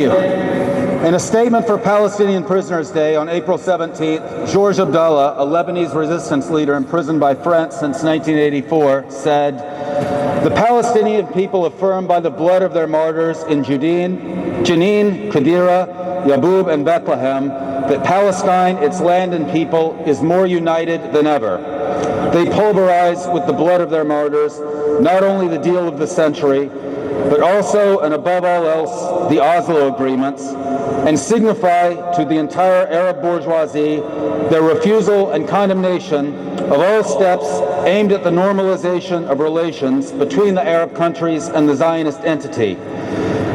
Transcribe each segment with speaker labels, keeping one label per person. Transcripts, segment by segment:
Speaker 1: In a statement for Palestinian Prisoners Day on April 17th, George Abdallah, a Lebanese resistance leader imprisoned by France since 1984, said, "The Palestinian people affirm by the blood of their martyrs in Jenin, Qadira, Yabub, and Bethlehem that Palestine, its land and people, is more united than ever. They pulverize with the blood of their martyrs not only the deal of the century, but also and above all else the Oslo agreements, and signify to the entire Arab bourgeoisie their refusal and condemnation of all steps aimed at the normalization of relations between the Arab countries and the Zionist entity.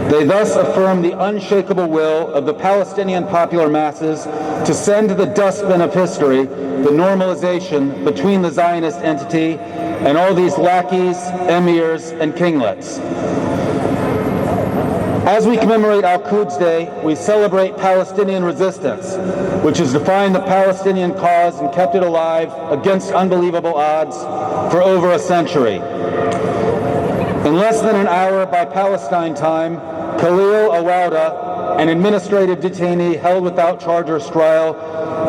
Speaker 1: They thus affirm the unshakable will of the Palestinian popular masses to send to the dustbin of history the normalization between the Zionist entity and all these lackeys, emirs, and kinglets." As we commemorate Al-Quds Day, we celebrate Palestinian resistance, which has defined the Palestinian cause and kept it alive against unbelievable odds for over a century. In less than an hour by Palestine time, Khalil Awada, an administrative detainee held without charge or trial,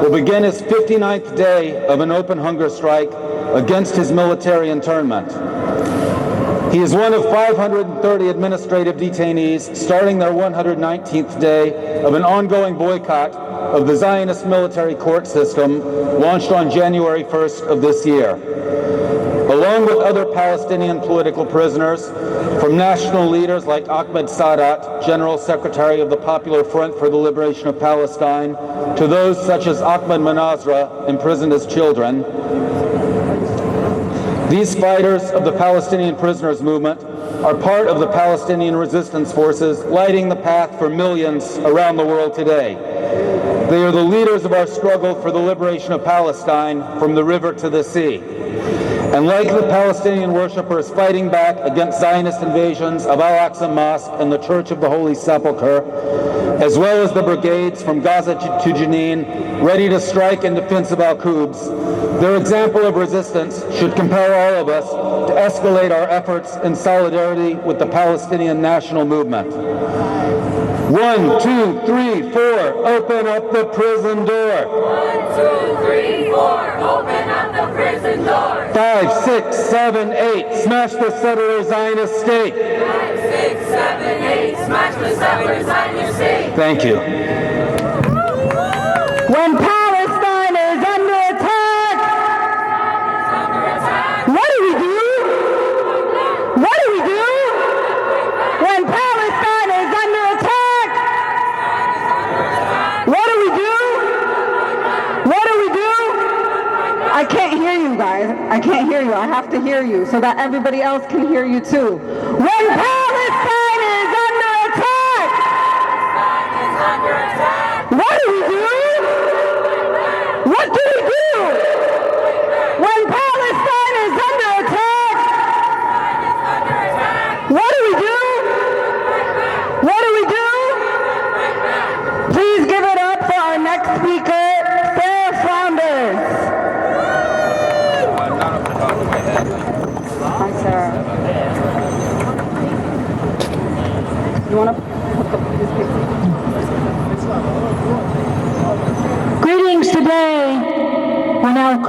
Speaker 1: will begin his 59th day of an open hunger strike against his military internment. He is one of 530 administrative detainees starting their 119th day of an ongoing boycott of the Zionist military court system launched on January 1st of this year. Along with other Palestinian political prisoners, from national leaders like Ahmed Sadat, General Secretary of the Popular Front for the Liberation of Palestine, to those such as Ahmed Manasra, imprisoned as children, these fighters of the Palestinian prisoners movement are part of the Palestinian resistance forces lighting the path for millions around the world today. They are the leaders of our struggle for the liberation of Palestine from the river to the sea. And like the Palestinian worshippers fighting back against Zionist invasions of Al-Aqsa Mosque and the Church of the Holy Sepulchre, as well as the brigades from Gaza to Jenin ready to strike in defense of Al-Quds, their example of resistance should compel all of us to escalate our efforts in solidarity with the Palestinian national movement. 1, 2, 3, 4, open up the prison door.
Speaker 2: 1, 2, 3, 4, open up the prison door.
Speaker 1: 5, 6, 7, 8, smash the settler Zionist state.
Speaker 2: 5, 6, 7, 8, smash the settler Zionist state.
Speaker 1: Thank you.
Speaker 3: When Palestine is under attack, what do we do? What do we do? When Palestine is under attack, what do we do? What do we do? I can't hear you guys. I can't hear you. I have to hear you so that everybody else can hear you too. When